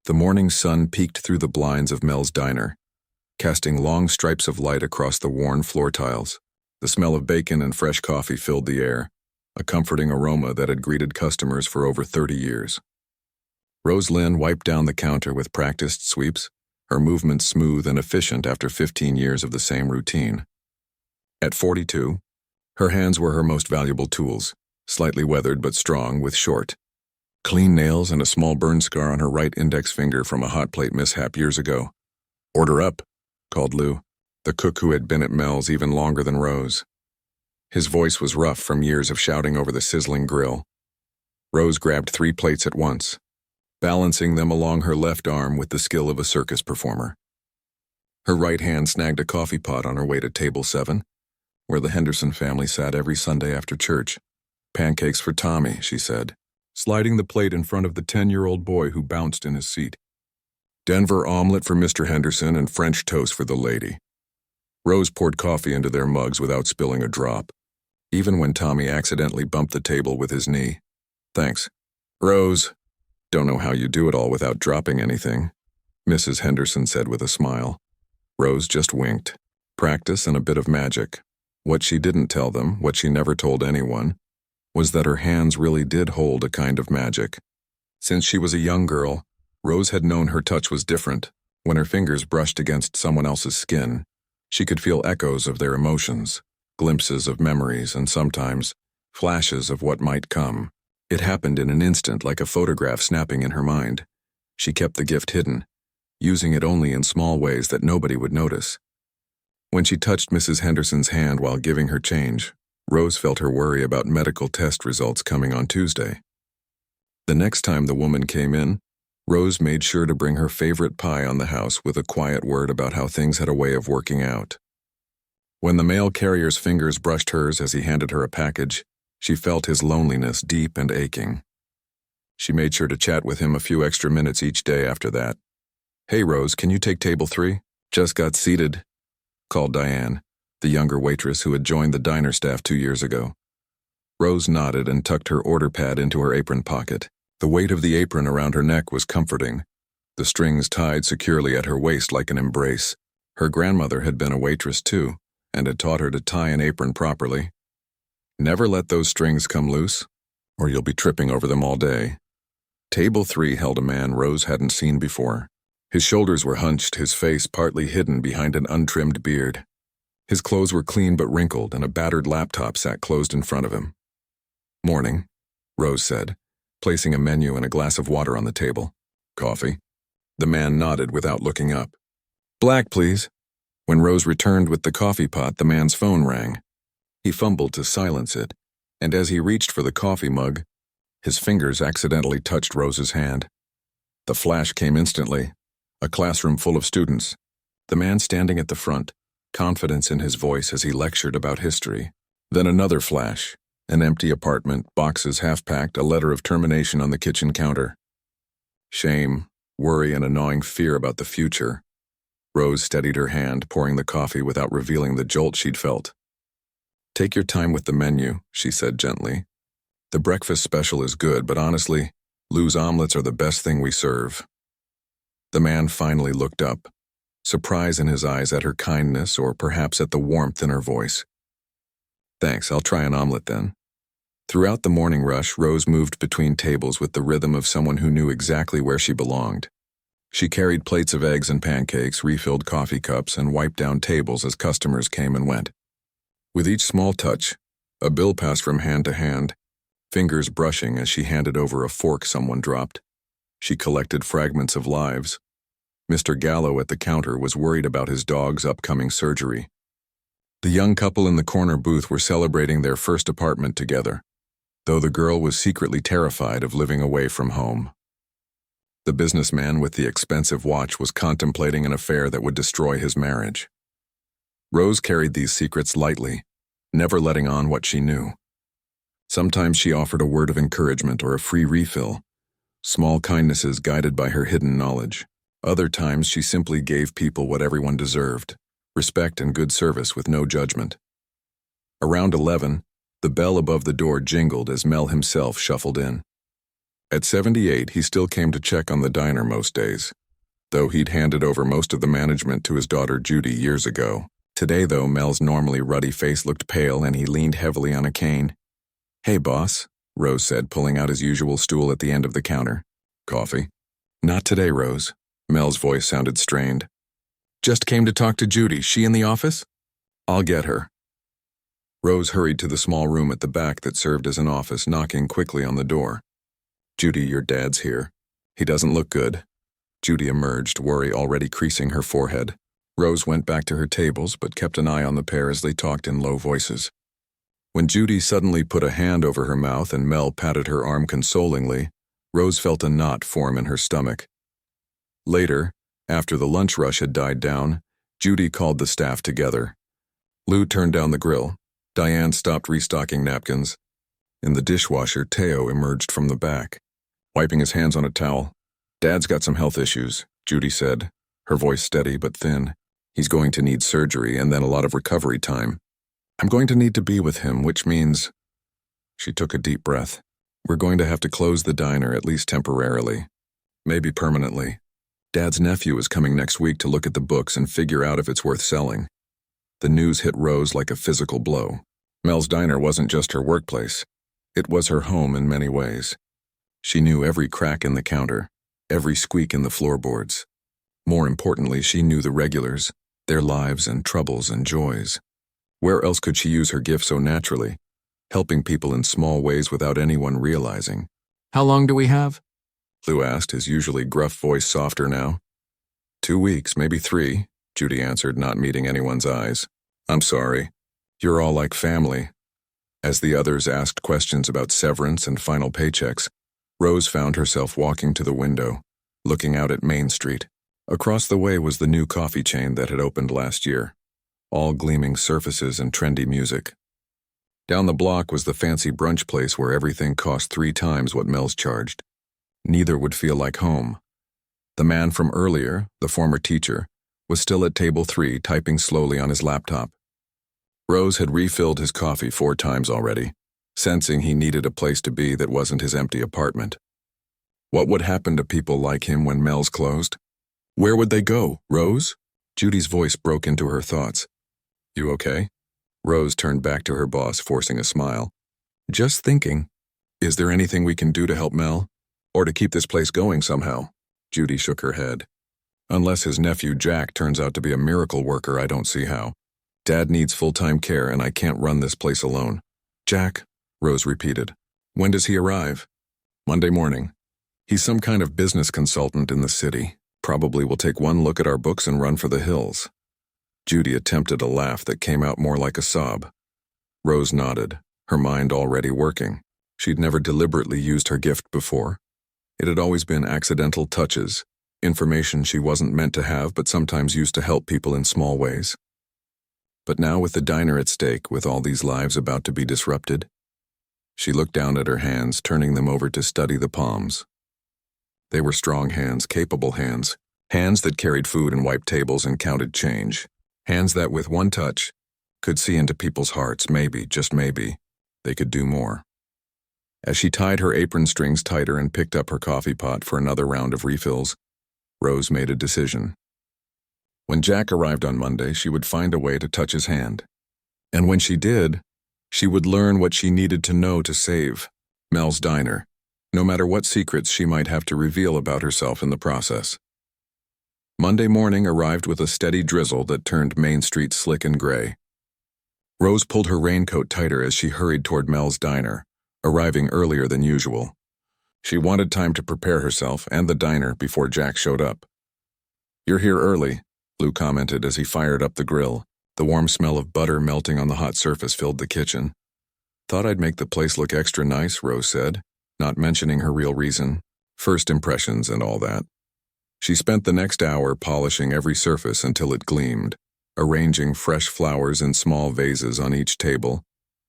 The morning sun peeked through the blinds of Mel's diner, casting long stripes of light across the worn floor tiles. The smell of bacon and fresh coffee filled the air, a comforting aroma that had greeted customers for over 30 years. Rose Lynn wiped down the counter with practiced sweeps, her movements smooth and efficient after 15 years of the same routine. At 42, her hands were her most valuable tools, slightly weathered but strong with short, clean nails and a small burn scar on her right index finger from a hot plate mishap years ago. "Order up," called Lou, the cook who had been at Mel's even longer than Rose. His voice was rough from years of shouting over the sizzling grill. Rose grabbed 3 plates at once, balancing them along her left arm with the skill of a circus performer. Her right hand snagged a coffee pot on her way to table 7, where the Henderson family sat every Sunday after church. "Pancakes for Tommy," she said, sliding the plate in front of the 10-year-old boy who bounced in his seat. "Denver omelet for Mr. Henderson and French toast for the lady." Rose poured coffee into their mugs without spilling a drop, even when Tommy accidentally bumped the table with his knee. "Thanks, Rose. Don't know how you do it all without dropping anything," Mrs. Henderson said with a smile. Rose just winked. Practice and a bit of magic. What she didn't tell them, what she never told anyone, was that her hands really did hold a kind of magic. Since she was a young girl, Rose had known her touch was different. When her fingers brushed against someone else's skin, she could feel echoes of their emotions, glimpses of memories, and sometimes flashes of what might come. It happened in an instant, like a photograph snapping in her mind. She kept the gift hidden, using it only in small ways that nobody would notice. When she touched Mrs. Henderson's hand while giving her change, Rose felt her worry about medical test results coming on Tuesday. The next time the woman came in, Rose made sure to bring her favorite pie on the house with a quiet word about how things had a way of working out. When the mail carrier's fingers brushed hers as he handed her a package, she felt his loneliness deep and aching. She made sure to chat with him a few extra minutes each day after that. "Hey Rose, can you take table 3? Just got seated," called Diane, the younger waitress who had joined the diner staff 2 years ago. Rose nodded and tucked her order pad into her apron pocket. The weight of the apron around her neck was comforting, the strings tied securely at her waist like an embrace. Her grandmother had been a waitress too, and had taught her to tie an apron properly. Never let those strings come loose, or you'll be tripping over them all day. Table 3 held a man Rose hadn't seen before. His shoulders were hunched, his face partly hidden behind an untrimmed beard. His clothes were clean but wrinkled, and a battered laptop sat closed in front of him. "Morning," Rose said, placing a menu and a glass of water on the table. "Coffee?" The man nodded without looking up. "Black, please." When Rose returned with the coffee pot, the man's phone rang. He fumbled to silence it, and as he reached for the coffee mug, his fingers accidentally touched Rose's hand. The flash came instantly. A classroom full of students. The man standing at the front, confidence in his voice as he lectured about history. Then another flash. An empty apartment, boxes half-packed, a letter of termination on the kitchen counter. Shame, worry, and a gnawing fear about the future. Rose steadied her hand, pouring the coffee without revealing the jolt she'd felt. "Take your time with the menu," she said gently. "The breakfast special is good, but honestly, Lou's omelets are the best thing we serve." The man finally looked up, surprise in his eyes at her kindness or perhaps at the warmth in her voice. "Thanks, I'll try an omelet then." Throughout the morning rush, Rose moved between tables with the rhythm of someone who knew exactly where she belonged. She carried plates of eggs and pancakes, refilled coffee cups, and wiped down tables as customers came and went. With each small touch, a bill passed from hand to hand, fingers brushing as she handed over a fork someone dropped. She collected fragments of lives. Mr. Gallo at the counter was worried about his dog's upcoming surgery. The young couple in the corner booth were celebrating their first apartment together, though the girl was secretly terrified of living away from home. The businessman with the expensive watch was contemplating an affair that would destroy his marriage. Rose carried these secrets lightly, never letting on what she knew. Sometimes she offered a word of encouragement or a free refill, small kindnesses guided by her hidden knowledge. Other times she simply gave people what everyone deserved, respect and good service with no judgment. Around 11, the bell above the door jingled as Mel himself shuffled in. At 78, he still came to check on the diner most days, though he'd handed over most of the management to his daughter Judy years ago. Today, though, Mel's normally ruddy face looked pale and he leaned heavily on a cane. "Hey, boss," Rose said, pulling out his usual stool at the end of the counter. "Coffee?" "Not today, Rose." Mel's voice sounded strained. "Just came to talk to Judy. She in the office?" "I'll get her." Rose hurried to the small room at the back that served as an office, knocking quickly on the door. "Judy, your dad's here. He doesn't look good." Judy emerged, worry already creasing her forehead. Rose went back to her tables but kept an eye on the pair as they talked in low voices. When Judy suddenly put a hand over her mouth and Mel patted her arm consolingly, Rose felt a knot form in her stomach. Later, after the lunch rush had died down, Judy called the staff together. Lou turned down the grill. Diane stopped restocking napkins. In the dishwasher, Teo emerged from the back, wiping his hands on a towel. "Dad's got some health issues," Judy said, her voice steady but thin. "He's going to need surgery and then a lot of recovery time. I'm going to need to be with him, which means—" She took a deep breath. "We're going to have to close the diner, at least temporarily. Maybe permanently. Dad's nephew is coming next week to look at the books and figure out if it's worth selling." The news hit Rose like a physical blow. Mel's diner wasn't just her workplace. It was her home in many ways. She knew every crack in the counter, every squeak in the floorboards. More importantly, she knew the regulars, their lives and troubles and joys. Where else could she use her gift so naturally, helping people in small ways without anyone realizing? "How long do we have?" Lou asked, his usually gruff voice softer now. 2 weeks, maybe 3, Judy answered, not meeting anyone's eyes. "I'm sorry. You're all like family." As the others asked questions about severance and final paychecks, Rose found herself walking to the window, looking out at Main Street. Across the way was the new coffee chain that had opened last year, all gleaming surfaces and trendy music. Down the block was the fancy brunch place where everything cost 3 times what Mel's charged. Neither would feel like home. The man from earlier, the former teacher, was still at table 3 typing slowly on his laptop. Rose had refilled his coffee 4 times already, sensing he needed a place to be that wasn't his empty apartment. What would happen to people like him when Mel's closed? Where would they go, Rose? Judy's voice broke into her thoughts. "You okay?" Rose turned back to her boss, forcing a smile. "Just thinking. Is there anything we can do to help Mel? Or to keep this place going somehow?" Judy shook her head. "Unless his nephew Jack turns out to be a miracle worker, I don't see how. Dad needs full-time care and I can't run this place alone." "Jack," Rose repeated. "When does he arrive?" "Monday morning. He's some kind of business consultant in the city. Probably will take one look at our books and run for the hills." Judy attempted a laugh that came out more like a sob. Rose nodded, her mind already working. She'd never deliberately used her gift before. It had always been accidental touches, information she wasn't meant to have but sometimes used to help people in small ways. But now with the diner at stake, with all these lives about to be disrupted, she looked down at her hands, turning them over to study the palms. They were strong hands, capable hands, hands that carried food and wiped tables and counted change, hands that with one touch could see into people's hearts. Maybe, just maybe, they could do more. As she tied her apron strings tighter and picked up her coffee pot for another round of refills, Rose made a decision. When Jack arrived on Monday, she would find a way to touch his hand. And when she did, she would learn what she needed to know to save Mel's diner, no matter what secrets she might have to reveal about herself in the process. Monday morning arrived with a steady drizzle that turned Main Street slick and gray. Rose pulled her raincoat tighter as she hurried toward Mel's diner, arriving earlier than usual. She wanted time to prepare herself and the diner before Jack showed up. "You're here early," Lou commented as he fired up the grill. The warm smell of butter melting on the hot surface filled the kitchen. "Thought I'd make the place look extra nice," Rose said, not mentioning her real reason, first impressions and all that. She spent the next hour polishing every surface until it gleamed, arranging fresh flowers in small vases on each table,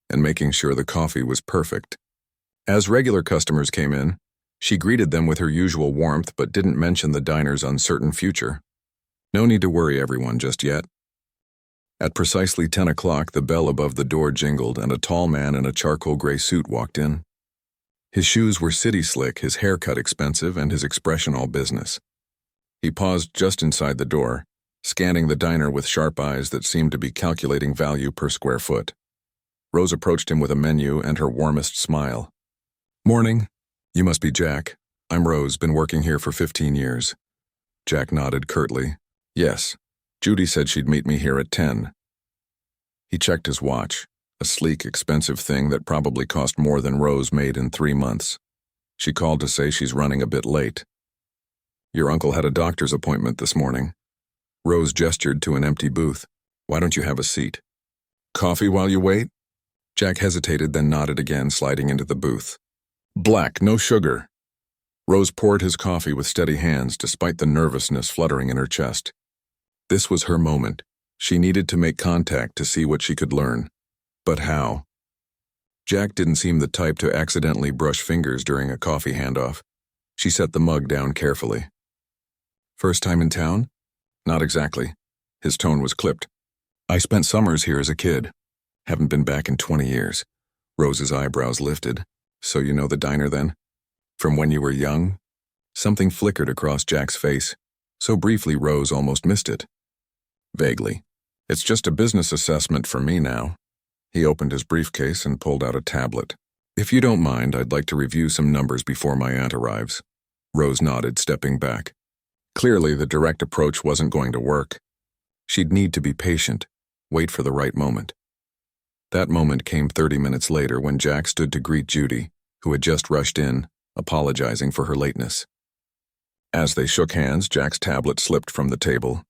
and making sure the coffee was perfect. As regular customers came in, she greeted them with her usual warmth but didn't mention the diner's uncertain future. No need to worry everyone just yet. At precisely 10 o'clock, the bell above the door jingled and a tall man in a charcoal gray suit walked in. His shoes were city slick, his haircut expensive, and his expression all business. He paused just inside the door, scanning the diner with sharp eyes that seemed to be calculating value per square foot. Rose approached him with a menu and her warmest smile. "Morning. You must be Jack. I'm Rose, been working here for 15 years. Jack nodded curtly. "Yes. Judy said she'd meet me here at 10. He checked his watch, a sleek, expensive thing that probably cost more than Rose made in 3 months. She called to say she's running a bit late. "Your uncle had a doctor's appointment this morning." Rose gestured to an empty booth. "Why don't you have a seat?" "Coffee while you wait?" Jack hesitated, then nodded again, sliding into the booth. "Black, no sugar." Rose poured his coffee with steady hands, despite the nervousness fluttering in her chest. This was her moment. She needed to make contact to see what she could learn. But how? Jack didn't seem the type to accidentally brush fingers during a coffee handoff. She set the mug down carefully. "First time in town?" "Not exactly." His tone was clipped. "I spent summers here as a kid. Haven't been back in 20 years. Rose's eyebrows lifted. "So you know the diner then? From when you were young?" Something flickered across Jack's face. So briefly Rose almost missed it. "Vaguely. It's just a business assessment for me now." He opened his briefcase and pulled out a tablet. "If you don't mind, I'd like to review some numbers before my aunt arrives." Rose nodded, stepping back. Clearly, the direct approach wasn't going to work. She'd need to be patient, wait for the right moment. That moment came 30 minutes later when Jack stood to greet Judy, who had just rushed in, apologizing for her lateness. As they shook hands, Jack's tablet slipped from the table.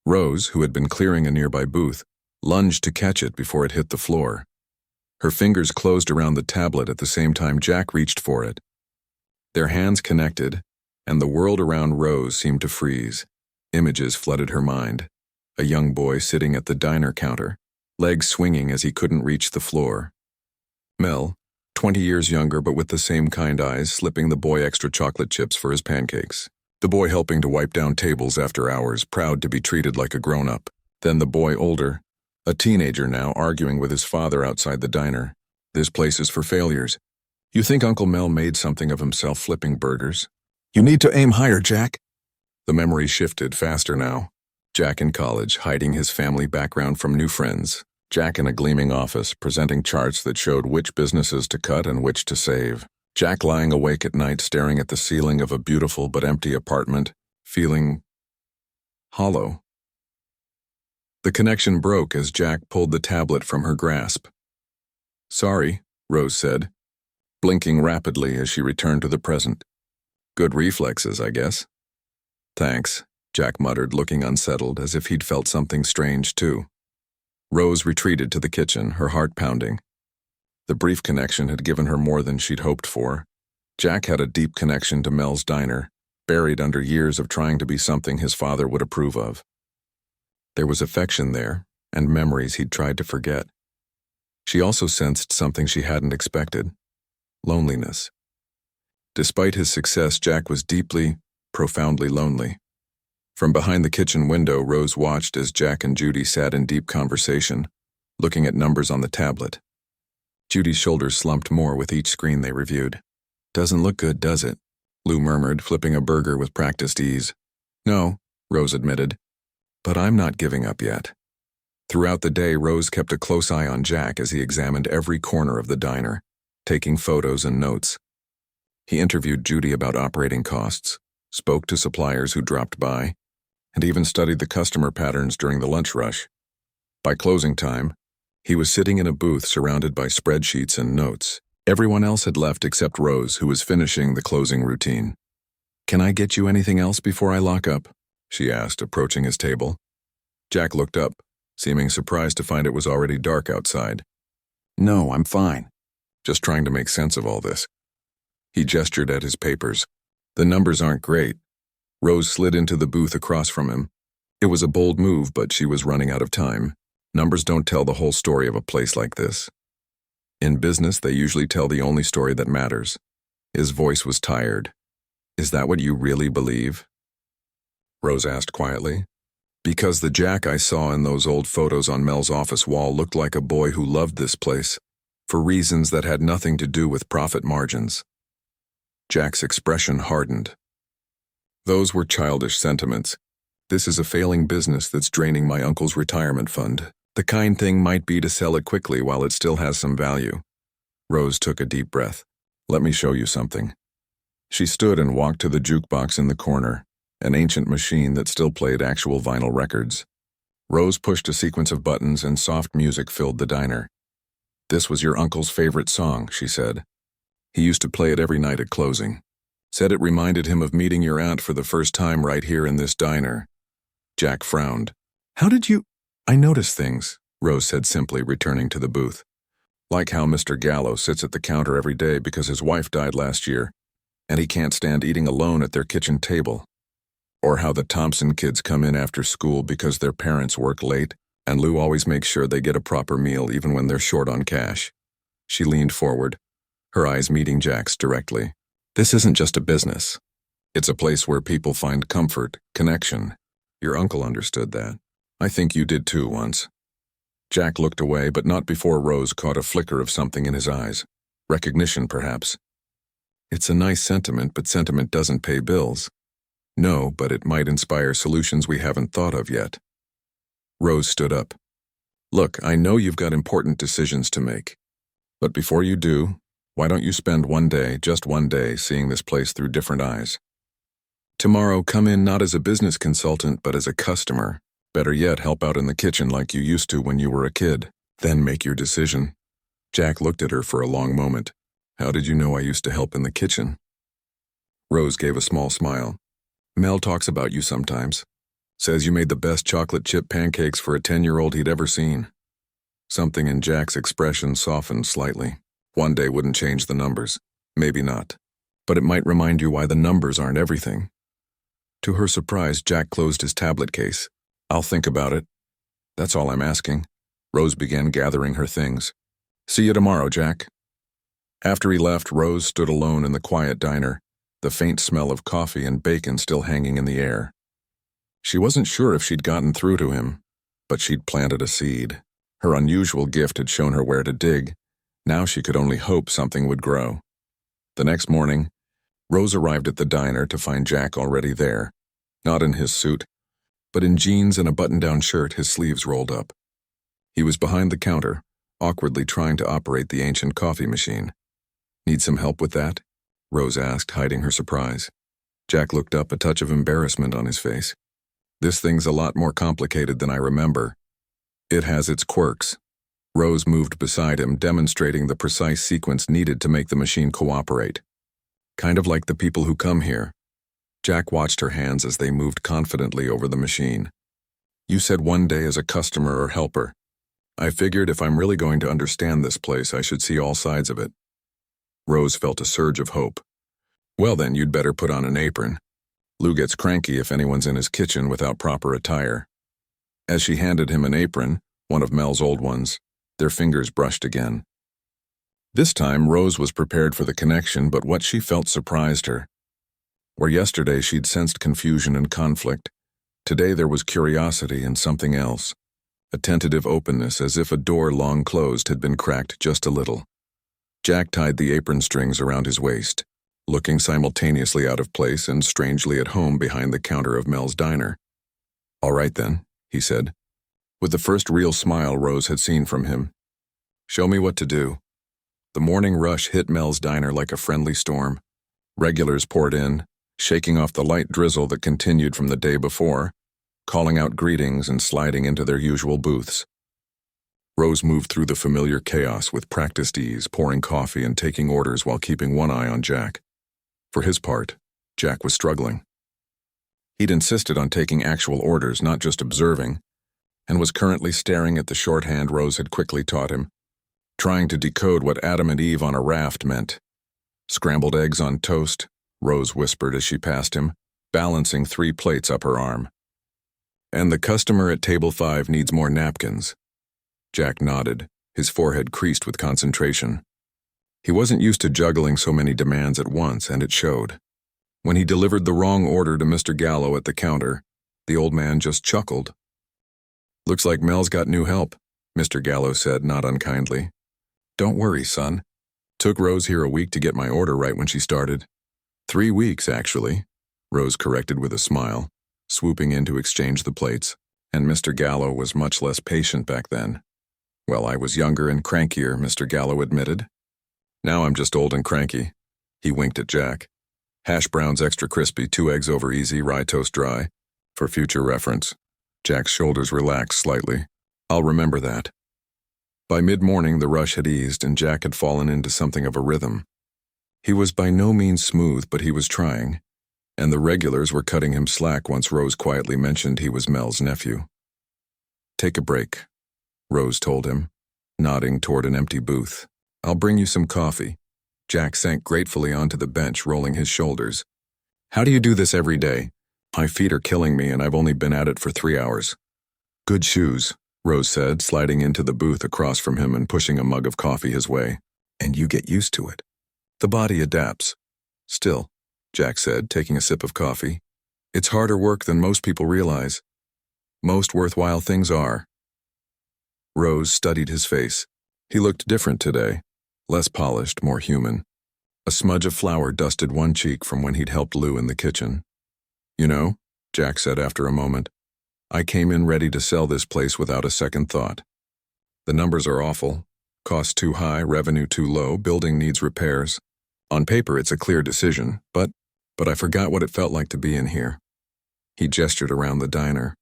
Rose, who had been clearing a nearby booth, lunged to catch it before it hit the floor. Her fingers closed around the tablet at the same time Jack reached for it. Their hands connected, and the world around Rose seemed to freeze. Images flooded her mind. A young boy sitting at the diner counter, legs swinging as he couldn't reach the floor. Mel, 20 years younger but with the same kind eyes, slipping the boy extra chocolate chips for his pancakes. The boy helping to wipe down tables after hours, proud to be treated like a grown-up. Then the boy older, a teenager now, arguing with his father outside the diner. "This place is for failures. You think Uncle Mel made something of himself flipping burgers? You need to aim higher, Jack." The memory shifted faster now. Jack in college, hiding his family background from new friends. Jack in a gleaming office, presenting charts that showed which businesses to cut and which to save. Jack lying awake at night, staring at the ceiling of a beautiful but empty apartment, feeling hollow. The connection broke as Jack pulled the tablet from her grasp. "Sorry," Rose said, blinking rapidly as she returned to the present. "Good reflexes, I guess." "Thanks," Jack muttered, looking unsettled, as if he'd felt something strange too. Rose retreated to the kitchen, her heart pounding. The brief connection had given her more than she'd hoped for. Jack had a deep connection to Mel's diner, buried under years of trying to be something his father would approve of. There was affection there, and memories he'd tried to forget. She also sensed something she hadn't expected: loneliness. Despite his success, Jack was deeply, profoundly lonely. From behind the kitchen window, Rose watched as Jack and Judy sat in deep conversation, looking at numbers on the tablet. Judy's shoulders slumped more with each screen they reviewed. "Doesn't look good, does it?" Lou murmured, flipping a burger with practiced ease. "No," Rose admitted. "But I'm not giving up yet." Throughout the day, Rose kept a close eye on Jack as he examined every corner of the diner, taking photos and notes. He interviewed Judy about operating costs, spoke to suppliers who dropped by, and even studied the customer patterns during the lunch rush. By closing time, he was sitting in a booth surrounded by spreadsheets and notes. Everyone else had left except Rose, who was finishing the closing routine. "Can I get you anything else before I lock up?" she asked, approaching his table. Jack looked up, seeming surprised to find it was already dark outside. "No, I'm fine. Just trying to make sense of all this." He gestured at his papers. "The numbers aren't great." Rose slid into the booth across from him. It was a bold move, but she was running out of time. Numbers don't tell the whole story of a place like this. In business, they usually tell the only story that matters. His voice was tired. "Is that what you really believe?" Rose asked quietly. "Because the Jack I saw in those old photos on Mel's office wall looked like a boy who loved this place. for reasons that had nothing to do with profit margins. Jack's expression hardened. Those were childish sentiments. This is a failing business that's draining my uncle's retirement fund. The kind thing might be to sell it quickly while it still has some value. Rose took a deep breath. Let me show you something. She stood and walked to the jukebox in the corner, an ancient machine that still played actual vinyl records. Rose pushed a sequence of buttons and soft music filled the diner. This was your uncle's favorite song, she said. He used to play it every night at closing. Said it reminded him of meeting your aunt for the first time right here in this diner. Jack frowned. How did you? I noticed things, Rose said simply, returning to the booth. Like how Mr. Gallo sits at the counter every day because his wife died last year, and he can't stand eating alone at their kitchen table. Or how the Thompson kids come in after school because their parents work late, and Lou always makes sure they get a proper meal even when they're short on cash. She leaned forward, her eyes meeting Jack's directly. This isn't just a business. It's a place where people find comfort, connection. Your uncle understood that. I think you did too once. Jack looked away, but not before Rose caught a flicker of something in his eyes. Recognition, perhaps. It's a nice sentiment, but sentiment doesn't pay bills. No, but it might inspire solutions we haven't thought of yet. Rose stood up. Look, I know you've got important decisions to make. But before you do, why don't you spend one day, just one day, seeing this place through different eyes? Tomorrow, come in not as a business consultant, but as a customer. Better yet, help out in the kitchen like you used to when you were a kid. Then make your decision. Jack looked at her for a long moment. How did you know I used to help in the kitchen? Rose gave a small smile. Mel talks about you sometimes. Says you made the best chocolate chip pancakes for a 10-year-old he'd ever seen. Something in Jack's expression softened slightly. One day wouldn't change the numbers. Maybe not. But it might remind you why the numbers aren't everything. To her surprise, Jack closed his tablet case. I'll think about it. That's all I'm asking. Rose began gathering her things. See you tomorrow, Jack. After he left, Rose stood alone in the quiet diner, the faint smell of coffee and bacon still hanging in the air. She wasn't sure if she'd gotten through to him, but she'd planted a seed. Her unusual gift had shown her where to dig. Now she could only hope something would grow. The next morning, Rose arrived at the diner to find Jack already there, not in his suit, but in jeans and a button-down shirt, his sleeves rolled up. He was behind the counter, awkwardly trying to operate the ancient coffee machine. Need some help with that? Rose asked, hiding her surprise. Jack looked up, a touch of embarrassment on his face. This thing's a lot more complicated than I remember. It has its quirks. Rose moved beside him, demonstrating the precise sequence needed to make the machine cooperate. Kind of like the people who come here. Jack watched her hands as they moved confidently over the machine. You said one day as a customer or helper. I figured if I'm really going to understand this place, I should see all sides of it. Rose felt a surge of hope. Well then, you'd better put on an apron. Lou gets cranky if anyone's in his kitchen without proper attire. As she handed him an apron, one of Mel's old ones, their fingers brushed again. This time, Rose was prepared for the connection, but what she felt surprised her. Where yesterday she'd sensed confusion and conflict, today there was curiosity and something else, a tentative openness as if a door long closed had been cracked just a little. Jack tied the apron strings around his waist, looking simultaneously out of place and strangely at home behind the counter of Mel's diner. All right then, he said, with the first real smile Rose had seen from him. Show me what to do. The morning rush hit Mel's diner like a friendly storm. Regulars poured in, shaking off the light drizzle that continued from the day before, calling out greetings and sliding into their usual booths. Rose moved through the familiar chaos with practiced ease, pouring coffee and taking orders while keeping one eye on Jack. For his part, Jack was struggling. He'd insisted on taking actual orders, not just observing, and was currently staring at the shorthand Rose had quickly taught him, trying to decode what Adam and Eve on a raft meant. Scrambled eggs on toast, Rose whispered as she passed him, balancing 3 plates up her arm. And the customer at table 5 needs more napkins. Jack nodded, his forehead creased with concentration. He wasn't used to juggling so many demands at once, and it showed. When he delivered the wrong order to Mr. Gallo at the counter, the old man just chuckled. Looks like Mel's got new help, Mr. Gallo said, not unkindly. Don't worry, son. Took Rose here a week to get my order right when she started. 3 weeks, actually, Rose corrected with a smile, swooping in to exchange the plates, and Mr. Gallo was much less patient back then. Well, I was younger and crankier, Mr. Gallo admitted. Now I'm just old and cranky. He winked at Jack. Hash browns extra crispy, 2 eggs over easy, rye toast dry. For future reference. Jack's shoulders relaxed slightly. I'll remember that. By mid-morning, the rush had eased and Jack had fallen into something of a rhythm. He was by no means smooth, but he was trying, and the regulars were cutting him slack once Rose quietly mentioned he was Mel's nephew. Take a break, Rose told him, nodding toward an empty booth. I'll bring you some coffee. Jack sank gratefully onto the bench, rolling his shoulders. How do you do this every day? My feet are killing me and I've only been at it for 3 hours. Good shoes, Rose said, sliding into the booth across from him and pushing a mug of coffee his way. And you get used to it. The body adapts. Still, Jack said, taking a sip of coffee, it's harder work than most people realize. Most worthwhile things are. Rose studied his face. He looked different today, less polished, more human. A smudge of flour dusted one cheek from when he'd helped Lou in the kitchen. You know, Jack said after a moment, I came in ready to sell this place without a second thought. The numbers are awful. Cost too high, revenue too low, building needs repairs. On paper, it's a clear decision, but I forgot what it felt like to be in here. He gestured around the diner.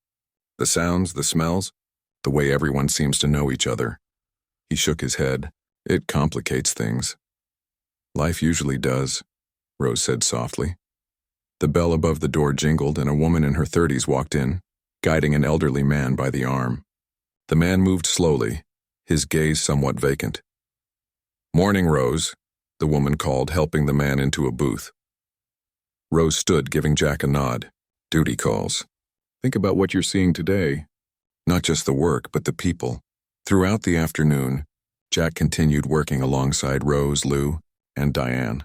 The sounds, the smells, the way everyone seems to know each other. He shook his head. It complicates things. Life usually does, Rose said softly. The bell above the door jingled and a woman in her 30s walked in, guiding an elderly man by the arm. The man moved slowly, his gaze somewhat vacant. Morning, Rose, the woman called, helping the man into a booth. Rose stood, giving Jack a nod. Duty calls. Think about what you're seeing today. Not just the work, but the people. Throughout the afternoon, Jack continued working alongside Rose, Lou, and Diane.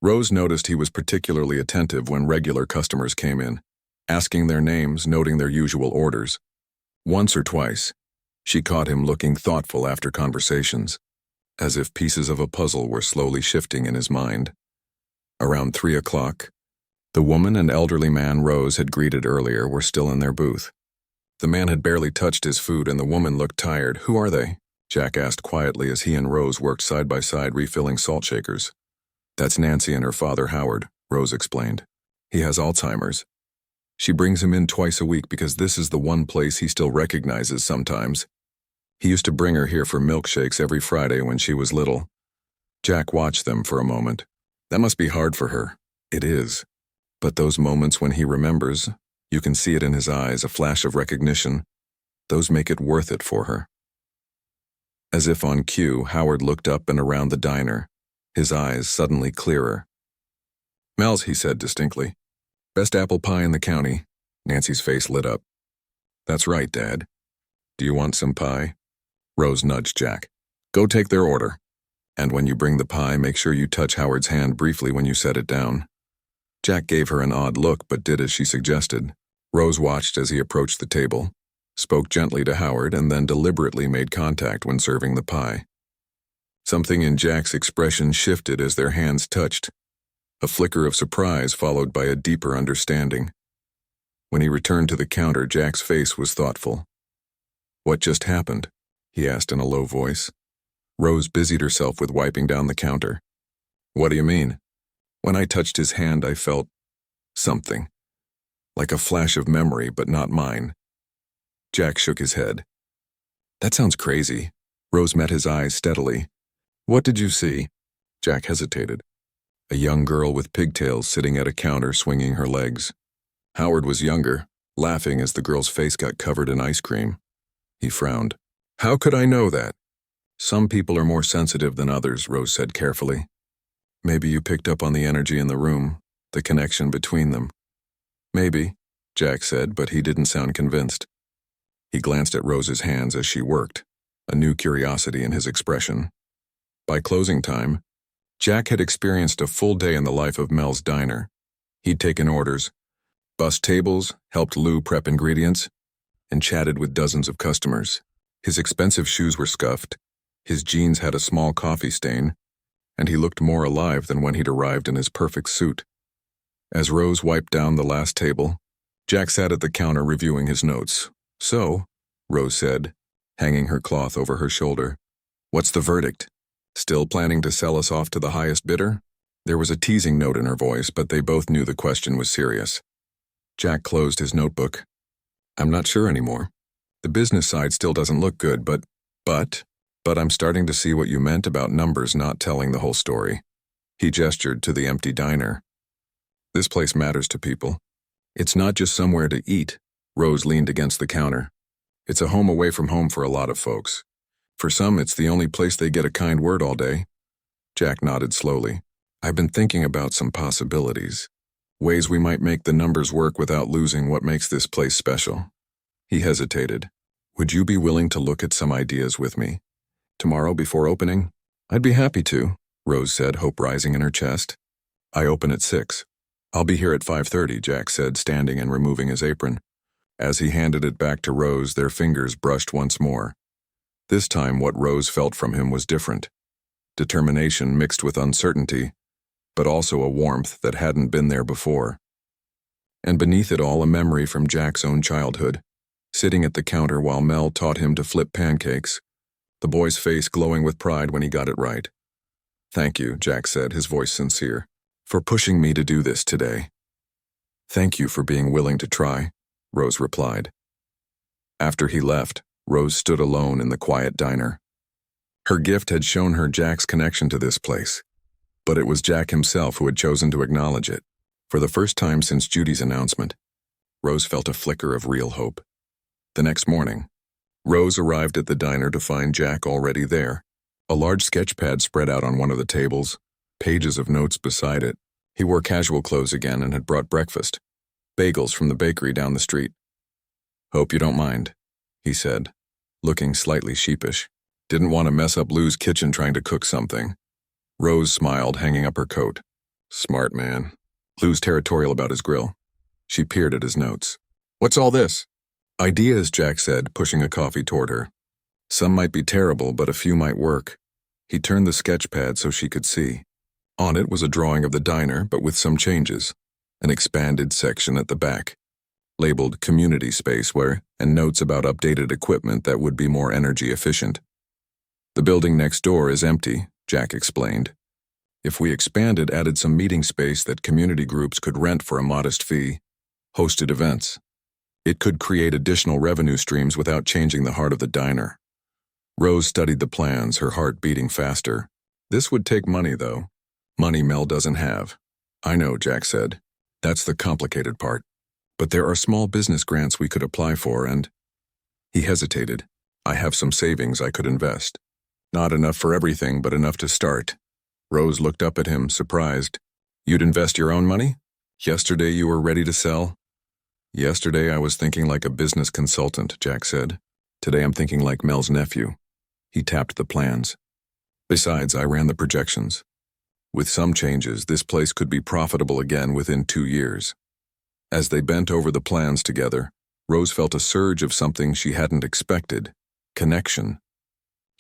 Rose noticed he was particularly attentive when regular customers came in, asking their names, noting their usual orders. Once or twice, she caught him looking thoughtful after conversations, as if pieces of a puzzle were slowly shifting in his mind. Around 3 o'clock, the woman and elderly man Rose had greeted earlier were still in their booth. The man had barely touched his food and the woman looked tired. Who are they? Jack asked quietly as he and Rose worked side by side refilling salt shakers. That's Nancy and her father Howard, Rose explained. He has Alzheimer's. She brings him in twice a week because this is the one place he still recognizes sometimes. He used to bring her here for milkshakes every Friday when she was little. Jack watched them for a moment. That must be hard for her. It is. But those moments when he remembers, you can see it in his eyes, a flash of recognition. Those make it worth it for her. As if on cue, Howard looked up and around the diner, his eyes suddenly clearer. Mel's, he said distinctly. Best apple pie in the county. Nancy's face lit up. That's right, Dad. Do you want some pie? Rose nudged Jack. Go take their order. And when you bring the pie, make sure you touch Howard's hand briefly when you set it down. Jack gave her an odd look but did as she suggested. Rose watched as he approached the table, spoke gently to Howard, and then deliberately made contact when serving the pie. Something in Jack's expression shifted as their hands touched, a flicker of surprise followed by a deeper understanding. When he returned to the counter, Jack's face was thoughtful. What just happened? He asked in a low voice. Rose busied herself with wiping down the counter. What do you mean? When I touched his hand, I felt something, like a flash of memory, but not mine. Jack shook his head. That sounds crazy. Rose met his eyes steadily. What did you see? Jack hesitated. A young girl with pigtails sitting at a counter swinging her legs. Howard was younger, laughing as the girl's face got covered in ice cream. He frowned. How could I know that? Some people are more sensitive than others, Rose said carefully. Maybe you picked up on the energy in the room, the connection between them. Maybe, Jack said, but he didn't sound convinced. He glanced at Rose's hands as she worked, a new curiosity in his expression. By closing time, Jack had experienced a full day in the life of Mel's diner. He'd taken orders, bussed tables, helped Lou prep ingredients, and chatted with dozens of customers. His expensive shoes were scuffed, His jeans had a small coffee stain, and he looked more alive than when he'd arrived in his perfect suit. As Rose wiped down the last table, Jack sat at the counter reviewing his notes. "So," Rose said, hanging her cloth over her shoulder, "what's the verdict? Still planning to sell us off to the highest bidder?" There was a teasing note in her voice, but they both knew the question was serious. Jack closed his notebook. "I'm not sure anymore. The business side still doesn't look good, but I'm starting to see what you meant about numbers not telling the whole story." He gestured to the empty diner. "This place matters to people. It's not just somewhere to eat." Rose leaned against the counter. "It's a home away from home for a lot of folks. For some, it's the only place they get a kind word all day." Jack nodded slowly. "I've been thinking about some possibilities. Ways we might make the numbers work without losing what makes this place special." He hesitated. "Would you be willing to look at some ideas with me? Tomorrow before opening?" "I'd be happy to," Rose said, hope rising in her chest. "I open at 6. "I'll be here at 5:30, Jack said, standing and removing his apron. As he handed it back to Rose, their fingers brushed once more. This time what Rose felt from him was different. Determination mixed with uncertainty, but also a warmth that hadn't been there before. And beneath it all, a memory from Jack's own childhood, sitting at the counter while Mel taught him to flip pancakes, the boy's face glowing with pride when he got it right. "Thank you," Jack said, his voice sincere, "for pushing me to do this today." "Thank you for being willing to try," Rose replied. After he left, Rose stood alone in the quiet diner. Her gift had shown her Jack's connection to this place, but it was Jack himself who had chosen to acknowledge it. For the first time since Judy's announcement, Rose felt a flicker of real hope. The next morning, Rose arrived at the diner to find Jack already there. A large sketch pad spread out on one of the tables, pages of notes beside it. He wore casual clothes again and had brought breakfast, bagels from the bakery down the street. "Hope you don't mind," he said, looking slightly sheepish. "Didn't want to mess up Lou's kitchen trying to cook something." Rose smiled, hanging up her coat. "Smart man." Lou's territorial about his grill. She peered at his notes. "What's all this?" "Ideas," Jack said, pushing a coffee toward her. "Some might be terrible, but a few might work." He turned the sketch pad so she could see. On it was a drawing of the diner, but with some changes. An expanded section at the back, labeled community space and notes about updated equipment that would be more energy efficient. "The building next door is empty," Jack explained. "If we expanded, added some meeting space that community groups could rent for a modest fee, hosted events, it could create additional revenue streams without changing the heart of the diner." Rose studied the plans, her heart beating faster. "This would take money, though. Money Mel doesn't have." "I know," Jack said. "That's the complicated part. But there are small business grants we could apply for and—" He hesitated. "I have some savings I could invest. Not enough for everything, but enough to start." Rose looked up at him, surprised. "You'd invest your own money? Yesterday you were ready to sell?" "Yesterday I was thinking like a business consultant," Jack said. "Today I'm thinking like Mel's nephew." He tapped the plans. "Besides, I ran the projections. With some changes, this place could be profitable again within 2 years." As they bent over the plans together, Rose felt a surge of something she hadn't expected: connection.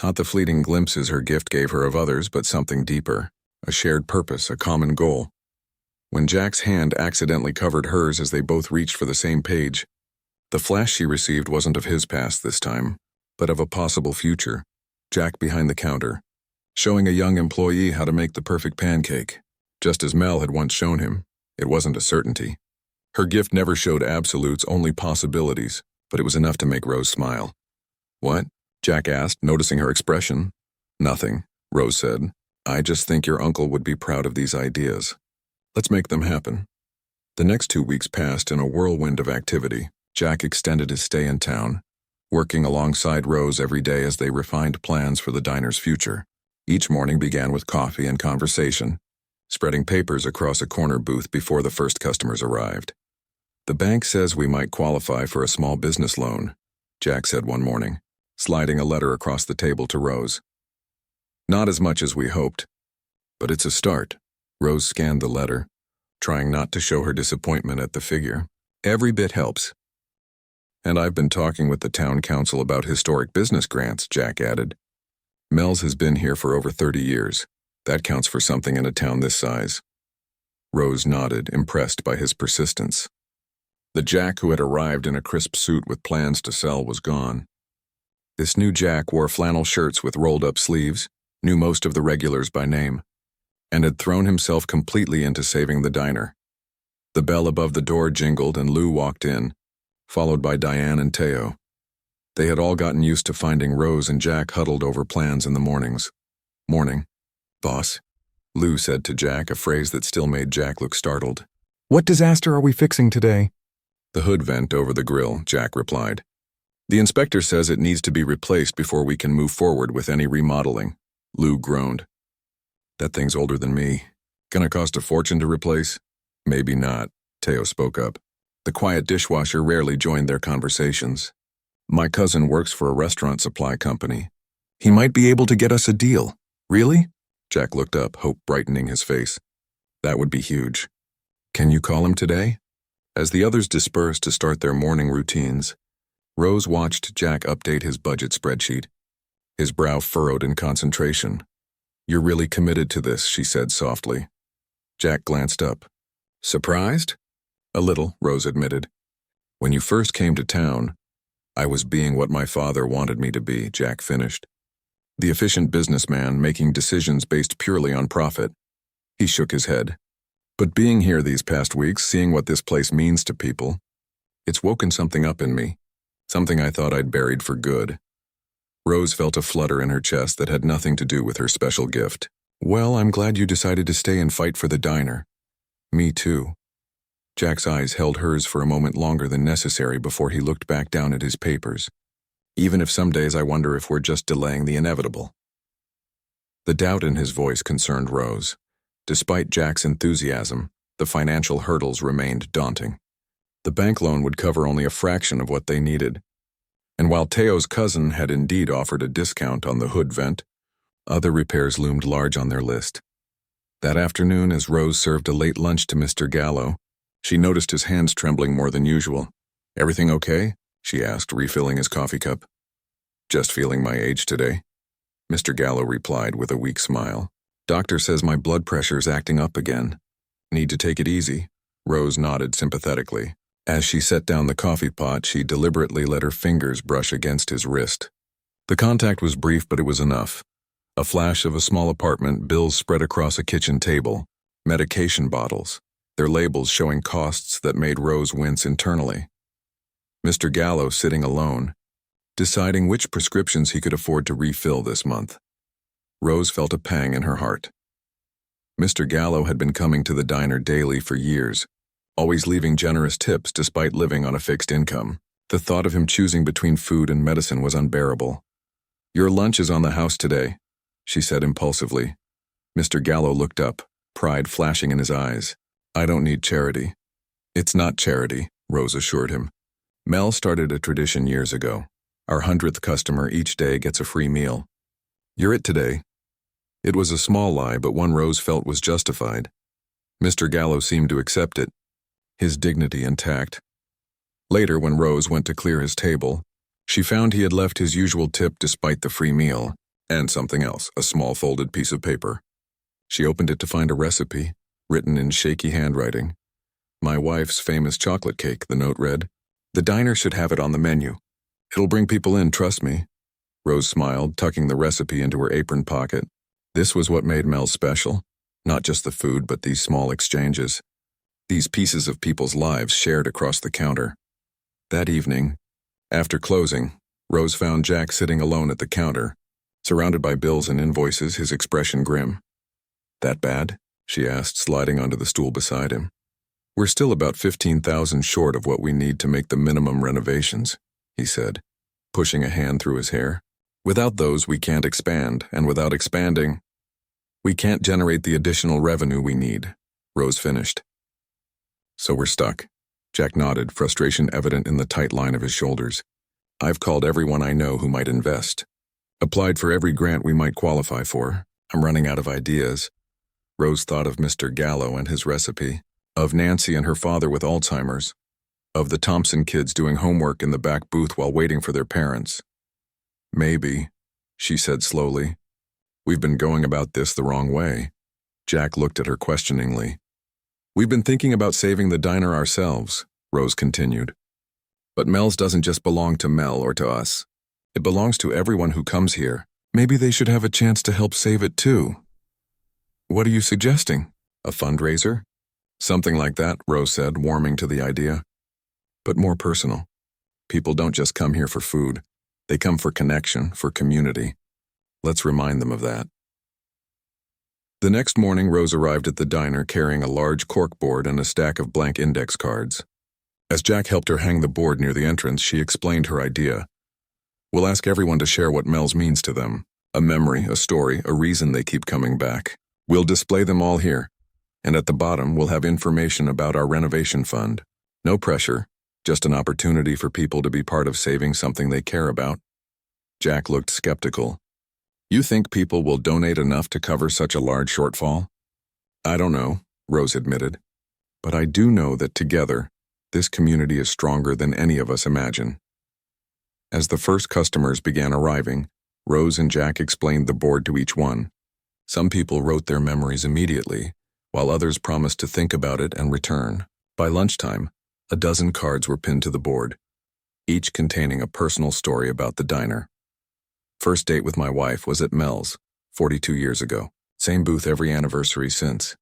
Not the fleeting glimpses her gift gave her of others, but something deeper, a shared purpose, a common goal. When Jack's hand accidentally covered hers as they both reached for the same page, the flash she received wasn't of his past this time, but of a possible future. Jack behind the counter, showing a young employee how to make the perfect pancake. Just as Mel had once shown him, it wasn't a certainty. Her gift never showed absolutes, only possibilities, but it was enough to make Rose smile. "What?" Jack asked, noticing her expression. "Nothing," Rose said. "I just think your uncle would be proud of these ideas. Let's make them happen." The next 2 weeks passed in a whirlwind of activity. Jack extended his stay in town, working alongside Rose every day as they refined plans for the diner's future. Each morning began with coffee and conversation, spreading papers across a corner booth before the first customers arrived. "The bank says we might qualify for a small business loan," Jack said one morning, sliding a letter across the table to Rose. "Not as much as we hoped, but it's a start." Rose scanned the letter, trying not to show her disappointment at the figure. "Every bit helps." "And I've been talking with the town council about historic business grants," Jack added. Mel's has been here for over 30 years. That counts for something in a town this size. Rose nodded, impressed by his persistence. The Jack who had arrived in a crisp suit with plans to sell was gone. This new Jack wore flannel shirts with rolled-up sleeves, knew most of the regulars by name, and had thrown himself completely into saving the diner. The bell above the door jingled and Lou walked in, followed by Diane and Teo. They had all gotten used to finding Rose and Jack huddled over plans in the mornings. "Morning, boss," Lou said to Jack, a phrase that still made Jack look startled. "What disaster are we fixing today?" "The hood vent over the grill," Jack replied. "The inspector says it needs to be replaced before we can move forward with any remodeling." Lou groaned. "That thing's older than me. Gonna cost a fortune to replace?" "Maybe not," Teo spoke up. The quiet dishwasher rarely joined their conversations. "My cousin works for a restaurant supply company. He might be able to get us a deal." "Really?" Jack looked up, hope brightening his face. "That would be huge. Can you call him today?" As the others dispersed to start their morning routines, Rose watched Jack update his budget spreadsheet. His brow furrowed in concentration. "You're really committed to this," she said softly. Jack glanced up. "Surprised?" "A little," Rose admitted. "When you first came to town, I was being what my father wanted me to be," Jack finished. "The efficient businessman making decisions based purely on profit." He shook his head. "But being here these past weeks, seeing what this place means to people, it's woken something up in me, something I thought I'd buried for good." Rose felt a flutter in her chest that had nothing to do with her special gift. "Well, I'm glad you decided to stay and fight for the diner." "Me too." Jack's eyes held hers for a moment longer than necessary before he looked back down at his papers. "Even if some days I wonder if we're just delaying the inevitable." The doubt in his voice concerned Rose. Despite Jack's enthusiasm, the financial hurdles remained daunting. The bank loan would cover only a fraction of what they needed. And while Teo's cousin had indeed offered a discount on the hood vent, other repairs loomed large on their list. That afternoon, as Rose served a late lunch to Mr. Gallo, she noticed his hands trembling more than usual. "Everything okay?" she asked, refilling his coffee cup. "Just feeling my age today," Mr. Gallo replied with a weak smile. "Doctor says my blood pressure's acting up again. Need to take it easy." Rose nodded sympathetically. As she set down the coffee pot, she deliberately let her fingers brush against his wrist. The contact was brief, but it was enough. A flash of a small apartment, bills spread across a kitchen table, medication bottles, their labels showing costs that made Rose wince internally. Mr. Gallo sitting alone, deciding which prescriptions he could afford to refill this month. Rose felt a pang in her heart. Mr. Gallo had been coming to the diner daily for years, always leaving generous tips despite living on a fixed income. The thought of him choosing between food and medicine was unbearable. "Your lunch is on the house today," she said impulsively. Mr. Gallo looked up, pride flashing in his eyes. "I don't need charity." "It's not charity," Rose assured him. "Mel started a tradition years ago. Our 100th customer each day gets a free meal. You're it today." It was a small lie, but one Rose felt was justified. Mr. Gallo seemed to accept it, his dignity intact. Later, when Rose went to clear his table, she found he had left his usual tip despite the free meal, and something else, a small folded piece of paper. She opened it to find a recipe, written in shaky handwriting. "My wife's famous chocolate cake," the note read. "The diner should have it on the menu. It'll bring people in, trust me." Rose smiled, tucking the recipe into her apron pocket. This was what made Mel special. Not just the food, but these small exchanges. These pieces of people's lives shared across the counter. That evening, after closing, Rose found Jack sitting alone at the counter, surrounded by bills and invoices, his expression grim. "That bad?" she asked, sliding onto the stool beside him. "We're still about 15,000 short of what we need to make the minimum renovations," he said, pushing a hand through his hair. "Without those, we can't expand, and without expanding, we can't generate the additional revenue we need," Rose finished. "So we're stuck." Jack nodded, frustration evident in the tight line of his shoulders. "I've called everyone I know who might invest. Applied for every grant we might qualify for. I'm running out of ideas." Rose thought of Mr. Gallo and his recipe, of Nancy and her father with Alzheimer's, of the Thompson kids doing homework in the back booth while waiting for their parents. "Maybe," she said slowly, We've been going about this the wrong way. Jack looked at her questioningly. We've been thinking about saving the diner ourselves, Rose continued. But Mel's doesn't just belong to Mel or to us. It belongs to everyone who comes here. Maybe they should have a chance to help save it too. What are you suggesting? A fundraiser? Something like that, Rose said, warming to the idea. But more personal. People don't just come here for food. They come for connection, for community. Let's remind them of that. The next morning, Rose arrived at the diner carrying a large corkboard and a stack of blank index cards. As Jack helped her hang the board near the entrance, she explained her idea. We'll ask everyone to share what Mel's means to them. A memory, a story, a reason they keep coming back. We'll display them all here. And at the bottom, we'll have information about our renovation fund. No pressure, just an opportunity for people to be part of saving something they care about. Jack looked skeptical. You think people will donate enough to cover such a large shortfall? I don't know, Rose admitted. But I do know that together, this community is stronger than any of us imagine. As the first customers began arriving, Rose and Jack explained the board to each one. Some people wrote their memories immediately, while others promised to think about it and return. By lunchtime, a dozen cards were pinned to the board, each containing a personal story about the diner. First date with my wife was at Mel's, 42 years ago. Same booth every anniversary since.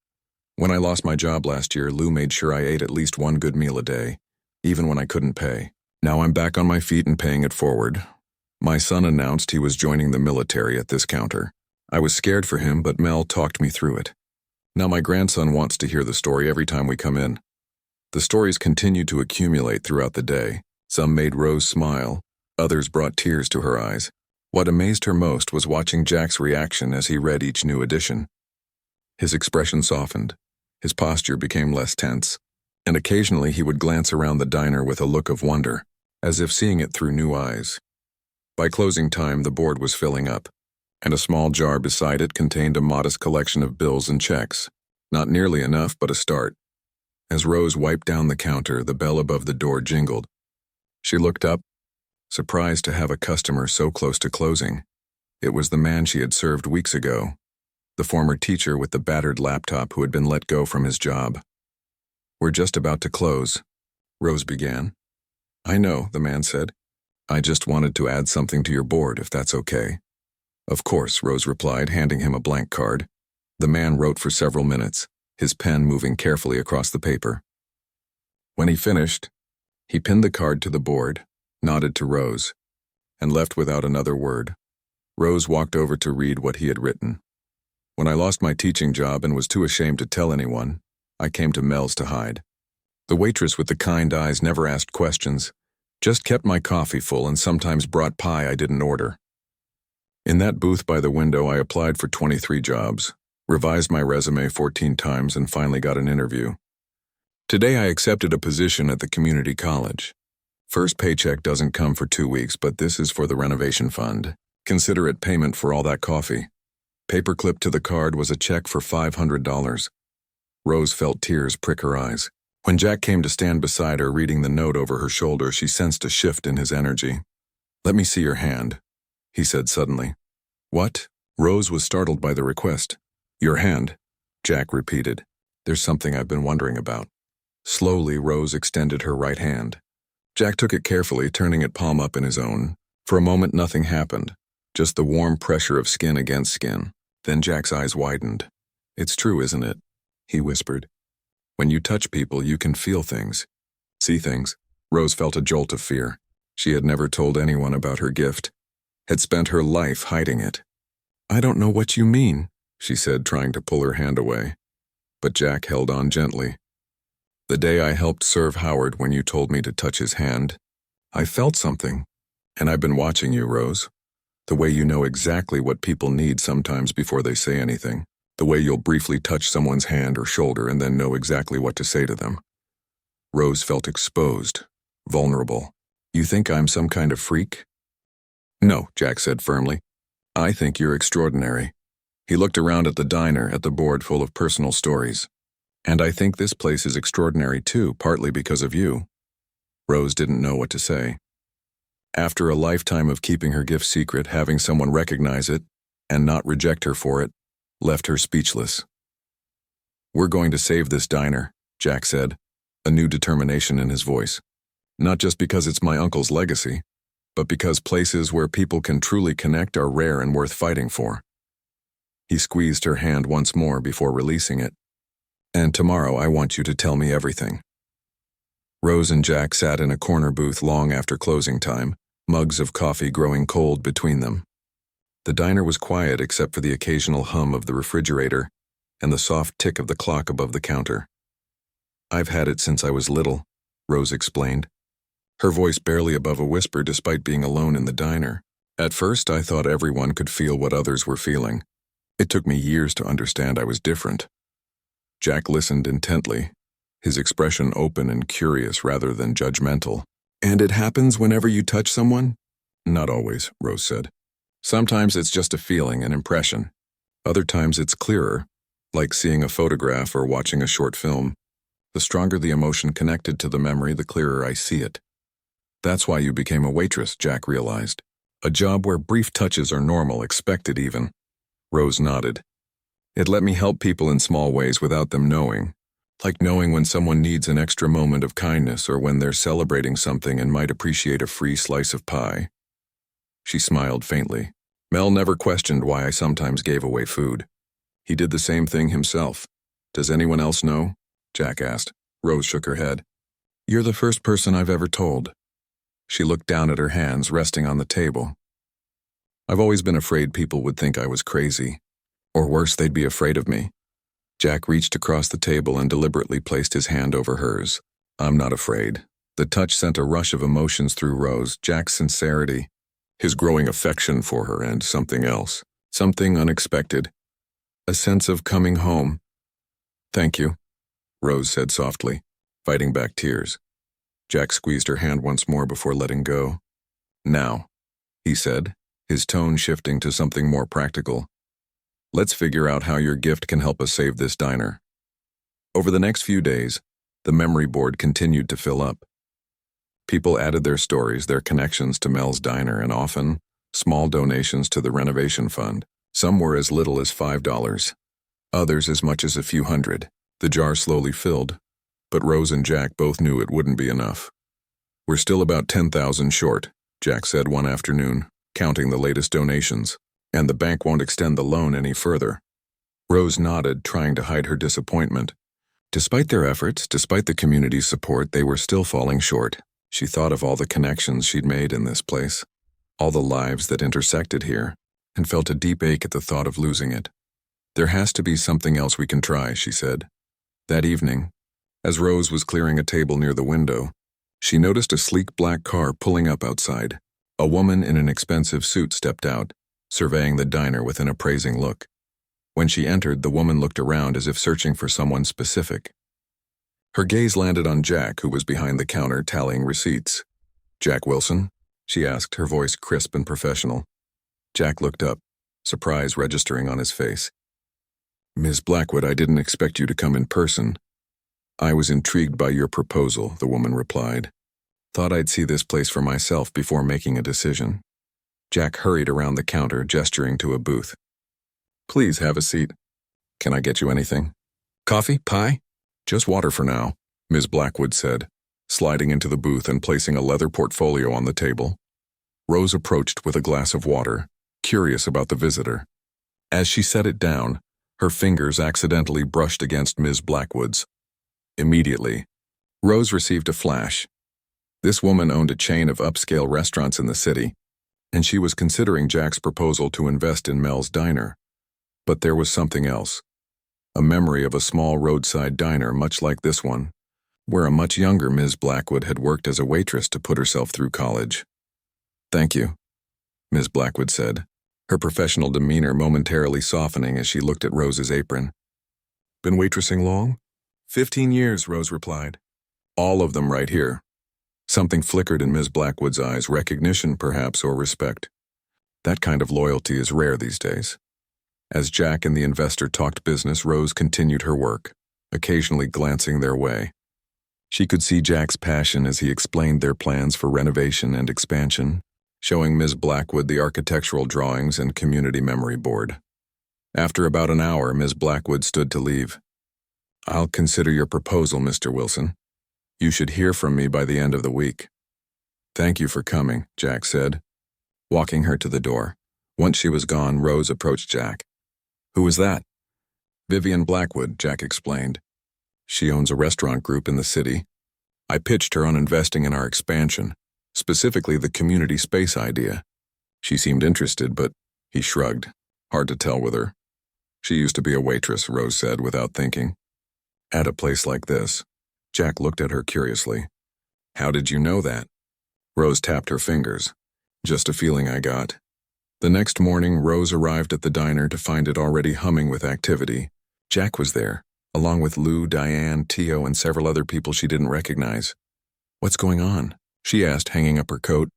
When I lost my job last year, Lou made sure I ate at least one good meal a day, even when I couldn't pay. Now I'm back on my feet and paying it forward. My son announced he was joining the military at this counter. I was scared for him, but Mel talked me through it. Now my grandson wants to hear the story every time we come in. The stories continued to accumulate throughout the day. Some made Rose smile, others brought tears to her eyes. What amazed her most was watching Jack's reaction as he read each new addition. His expression softened, his posture became less tense, and occasionally he would glance around the diner with a look of wonder, as if seeing it through new eyes. By closing time, the board was filling up, and a small jar beside it contained a modest collection of bills and checks. Not nearly enough, but a start. As Rose wiped down the counter, the bell above the door jingled. She looked up, surprised to have a customer so close to closing. It was the man she had served weeks ago, the former teacher with the battered laptop who had been let go from his job. We're just about to close, Rose began. I know, the man said. I just wanted to add something to your board, if that's okay. Of course, Rose replied, handing him a blank card. The man wrote for several minutes, his pen moving carefully across the paper. When he finished, he pinned the card to the board, nodded to Rose, and left without another word. Rose walked over to read what he had written. When I lost my teaching job and was too ashamed to tell anyone, I came to Mel's to hide. The waitress with the kind eyes never asked questions, just kept my coffee full and sometimes brought pie I didn't order. In that booth by the window, I applied for 23 jobs, revised my resume 14 times, and finally got an interview. Today I accepted a position at the community college. First paycheck doesn't come for 2 weeks, but this is for the renovation fund. Consider it payment for all that coffee. Paperclip to the card was a check for $500. Rose felt tears prick her eyes. When Jack came to stand beside her, reading the note over her shoulder, she sensed a shift in his energy. Let me see your hand, he said suddenly. What? Rose was startled by the request. Your hand, Jack repeated. There's something I've been wondering about. Slowly, Rose extended her right hand. Jack took it carefully, turning it palm up in his own. For a moment, nothing happened, just the warm pressure of skin against skin. Then Jack's eyes widened. It's true, isn't it? He whispered. When you touch people, you can feel things, see things. Rose felt a jolt of fear. She had never told anyone about her gift, had spent her life hiding it. I don't know what you mean, she said, trying to pull her hand away. But Jack held on gently. The day I helped serve Howard, when you told me to touch his hand, I felt something. And I've been watching you, Rose. The way you know exactly what people need sometimes before they say anything. The way you'll briefly touch someone's hand or shoulder and then know exactly what to say to them. Rose felt exposed, vulnerable. You think I'm some kind of freak? No, Jack said firmly. I think you're extraordinary. He looked around at the diner, at the board full of personal stories. And I think this place is extraordinary too, partly because of you. Rose didn't know what to say. After a lifetime of keeping her gift secret, having someone recognize it, and not reject her for it, left her speechless. "We're going to save this diner," Jack said, a new determination in his voice. "Not just because it's my uncle's legacy, but because places where people can truly connect are rare and worth fighting for." He squeezed her hand once more before releasing it. "And tomorrow I want you to tell me everything." Rose and Jack sat in a corner booth long after closing time, mugs of coffee growing cold between them. The diner was quiet except for the occasional hum of the refrigerator and the soft tick of the clock above the counter. "I've had it since I was little," Rose explained, her voice barely above a whisper despite being alone in the diner. "At first I thought everyone could feel what others were feeling. It took me years to understand I was different." Jack listened intently, his expression open and curious rather than judgmental. "And it happens whenever you touch someone?" "Not always," Rose said. "Sometimes it's just a feeling, an impression. Other times it's clearer, like seeing a photograph or watching a short film. The stronger the emotion connected to the memory, the clearer I see it. That's why you became a waitress," Jack realized. "A job where brief touches are normal, expected even." Rose nodded. "It let me help people in small ways without them knowing, like knowing when someone needs an extra moment of kindness or when they're celebrating something and might appreciate a free slice of pie." She smiled faintly. "Mel never questioned why I sometimes gave away food. He did the same thing himself. Does anyone else know?" Jack asked. Rose shook her head. "You're the first person I've ever told." She looked down at her hands resting on the table. "I've always been afraid people would think I was crazy. Or worse, they'd be afraid of me." Jack reached across the table and deliberately placed his hand over hers. "I'm not afraid." The touch sent a rush of emotions through Rose, Jack's sincerity, his growing affection for her, and something else. Something unexpected. A sense of coming home. "Thank you," Rose said softly, fighting back tears. Jack squeezed her hand once more before letting go. "Now," he said, his tone shifting to something more practical. "Let's figure out how your gift can help us save this diner." Over the next few days, the memory board continued to fill up. People added their stories, their connections to Mel's diner, and often, small donations to the renovation fund. Some were as little as $5, others as much as a few hundred. The jar slowly filled, but Rose and Jack both knew it wouldn't be enough. "We're still about 10,000 short," Jack said one afternoon, counting the latest donations, "and the bank won't extend the loan any further." Rose nodded, trying to hide her disappointment. Despite their efforts, despite the community's support, they were still falling short. She thought of all the connections she'd made in this place, all the lives that intersected here, and felt a deep ache at the thought of losing it. "There has to be something else we can try," she said. That evening, as Rose was clearing a table near the window, she noticed a sleek black car pulling up outside. A woman in an expensive suit stepped out, surveying the diner with an appraising look. When she entered, the woman looked around as if searching for someone specific. Her gaze landed on Jack, who was behind the counter tallying receipts. "Jack Wilson?" she asked, her voice crisp and professional. Jack looked up, surprise registering on his face. "Ms. Blackwood, I didn't expect you to come in person." "I was intrigued by your proposal," the woman replied. "Thought I'd see this place for myself before making a decision." Jack hurried around the counter, gesturing to a booth. "Please have a seat. Can I get you anything?" "Coffee? Pie?" "Just water for now," Ms. Blackwood said, sliding into the booth and placing a leather portfolio on the table. Rose approached with a glass of water, curious about the visitor. As she set it down, her fingers accidentally brushed against Ms. Blackwood's. Immediately, Rose received a flash. This woman owned a chain of upscale restaurants in the city, and she was considering Jack's proposal to invest in Mel's diner. But there was something else. A memory of a small roadside diner much like this one, where a much younger Ms. Blackwood had worked as a waitress to put herself through college. "Thank you," Ms. Blackwood said, her professional demeanor momentarily softening as she looked at Rose's apron. "Been waitressing long?" 15 years, Rose replied. "All of them right here." Something flickered in Ms. Blackwood's eyes, recognition perhaps, or respect. That kind of loyalty is rare these days. As Jack and the investor talked business, Rose continued her work, occasionally glancing their way. She could see Jack's passion as he explained their plans for renovation and expansion, showing Ms. Blackwood the architectural drawings and community memory board. After about an hour, Ms. Blackwood stood to leave. "I'll consider your proposal, Mr. Wilson. You should hear from me by the end of the week." "Thank you for coming," Jack said, walking her to the door. Once she was gone, Rose approached Jack. "Who is that?" "Vivian Blackwood," Jack explained. "She owns a restaurant group in the city. I pitched her on investing in our expansion, specifically the community space idea. She seemed interested, but," he shrugged. "Hard to tell with her. She used to be a waitress," Rose said without thinking. "At a place like this?" Jack looked at her curiously. "How did you know that?" Rose tapped her fingers. "Just a feeling I got." The next morning, Rose arrived at the diner to find it already humming with activity. Jack was there, along with Lou, Diane, Tio, and several other people she didn't recognize. "What's going on?" she asked, hanging up her coat.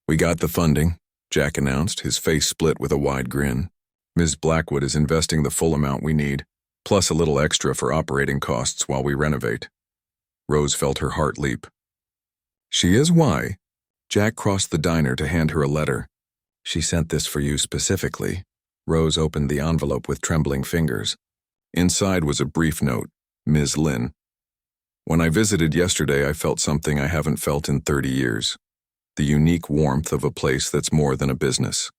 "We got the funding," Jack announced, his face split with a wide grin. "Ms. Blackwood is investing the full amount we need, plus a little extra for operating costs while we renovate." Rose felt her heart leap. "She is? Why?" Jack crossed the diner to hand her a letter. "She sent this for you specifically." Rose opened the envelope with trembling fingers. Inside was a brief note. "Ms. Lynn. When I visited yesterday, I felt something I haven't felt in 30 years. The unique warmth of a place that's more than a business.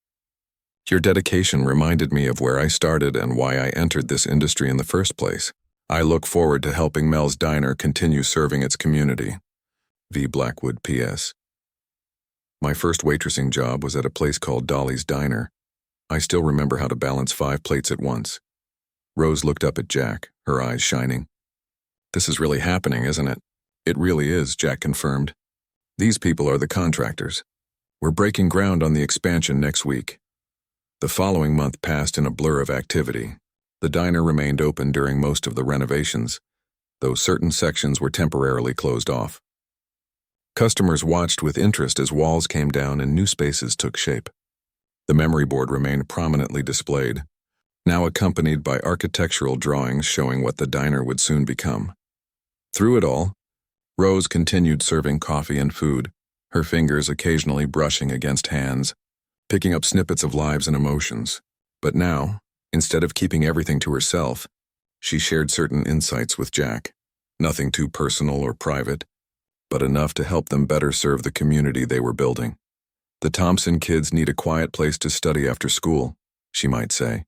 Your dedication reminded me of where I started and why I entered this industry in the first place. I look forward to helping Mel's Diner continue serving its community. V. Blackwood, P.S. My first waitressing job was at a place called Dolly's Diner. I still remember how to balance 5 plates at once." Rose looked up at Jack, her eyes shining. "This is really happening, isn't it?" "It really is," Jack confirmed. "These people are the contractors. We're breaking ground on the expansion next week." The following month passed in a blur of activity. The diner remained open during most of the renovations, though certain sections were temporarily closed off. Customers watched with interest as walls came down and new spaces took shape. The memory board remained prominently displayed, now accompanied by architectural drawings showing what the diner would soon become. Through it all, Rose continued serving coffee and food, her fingers occasionally brushing against hands, picking up snippets of lives and emotions. But now, instead of keeping everything to herself, she shared certain insights with Jack. Nothing too personal or private, but enough to help them better serve the community they were building. "The Thompson kids need a quiet place to study after school," she might say.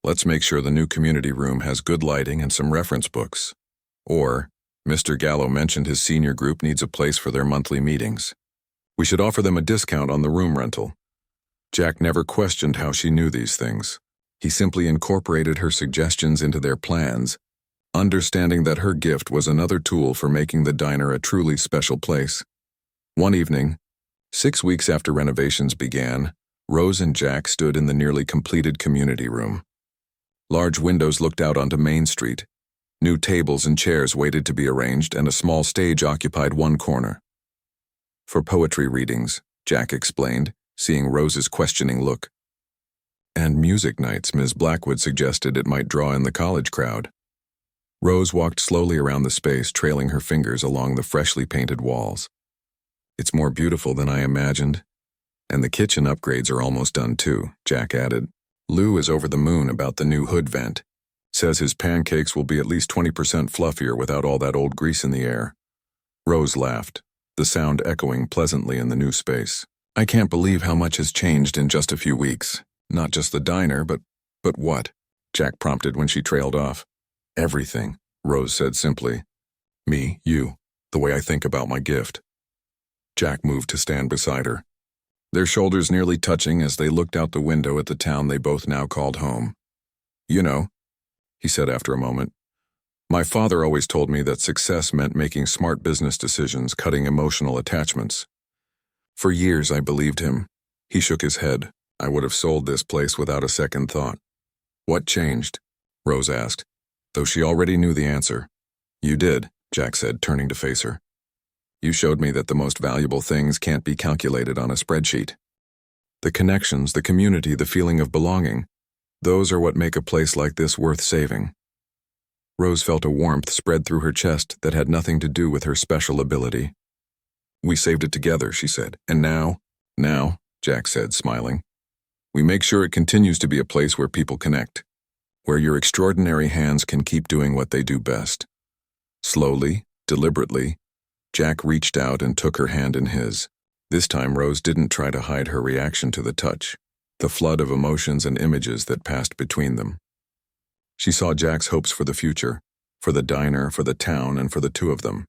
"Let's make sure the new community room has good lighting and some reference books." Or, "Mr. Gallo mentioned his senior group needs a place for their monthly meetings. We should offer them a discount on the room rental." Jack never questioned how she knew these things. He simply incorporated her suggestions into their plans, understanding that her gift was another tool for making the diner a truly special place. One evening, 6 weeks after renovations began, Rose and Jack stood in the nearly completed community room. Large windows looked out onto Main Street. New tables and chairs waited to be arranged, and a small stage occupied one corner. "For poetry readings," Jack explained, seeing Rose's questioning look. "And music nights," Ms. Blackwood suggested. It might draw in the college crowd. Rose walked slowly around the space, trailing her fingers along the freshly painted walls. "It's more beautiful than I imagined. And the kitchen upgrades are almost done too," Jack added. "Lou is over the moon about the new hood vent. Says his pancakes will be at least 20% fluffier without all that old grease in the air." Rose laughed, the sound echoing pleasantly in the new space. "I can't believe how much has changed in just a few weeks. Not just the diner, but what?" Jack prompted when she trailed off. "Everything," Rose said simply. "Me, you, the way I think about my gift." Jack moved to stand beside her, their shoulders nearly touching as they looked out the window at the town they both now called home. "You know," he said after a moment, "my father always told me that success meant making smart business decisions, cutting emotional attachments. For years I believed him." He shook his head. "I would have sold this place without a second thought." "What changed?" Rose asked, though she already knew the answer. "You did," Jack said, turning to face her. "You showed me that the most valuable things can't be calculated on a spreadsheet. The connections, the community, the feeling of belonging, those are what make a place like this worth saving." Rose felt a warmth spread through her chest that had nothing to do with her special ability. "We saved it together," she said, "and now Now, Jack said, smiling, we make sure it continues to be a place where people connect, where your extraordinary hands can keep doing what they do best. Slowly, deliberately, Jack reached out and took her hand in his. This time Rose didn't try to hide her reaction to the touch, the flood of emotions and images that passed between them. She saw Jack's hopes for the future, for the diner, for the town, and for the two of them.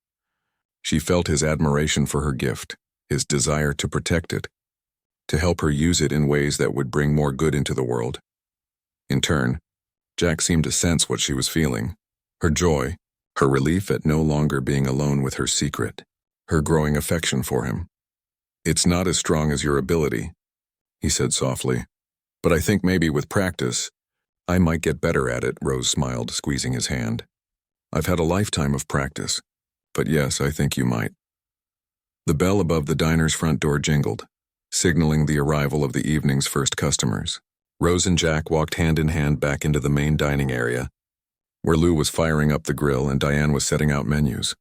She felt his admiration for her gift, his desire to protect it, to help her use it in ways that would bring more good into the world. In turn, Jack seemed to sense what she was feeling, her joy, her relief at no longer being alone with her secret, her growing affection for him. It's not as strong as your ability, he said softly, but I think maybe with practice, I might get better at it, Rose smiled, squeezing his hand. I've had a lifetime of practice, but yes, I think you might. The bell above the diner's front door jingled, signaling the arrival of the evening's first customers. Rose and Jack walked hand in hand back into the main dining area, where Lou was firing up the grill and Diane was setting out menus.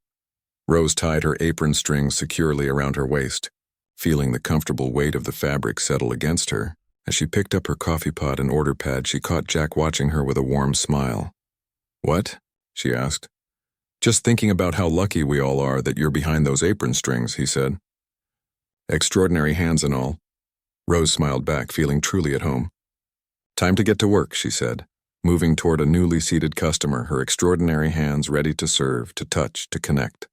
Rose tied her apron strings securely around her waist, feeling the comfortable weight of the fabric settle against her. As she picked up her coffee pot and order pad, she caught Jack watching her with a warm smile. What? She asked. Just thinking about how lucky we all are that you're behind those apron strings, he said. Extraordinary hands and all. Rose smiled back, feeling truly at home. Time to get to work, she said, moving toward a newly seated customer, her extraordinary hands ready to serve, to touch, to connect.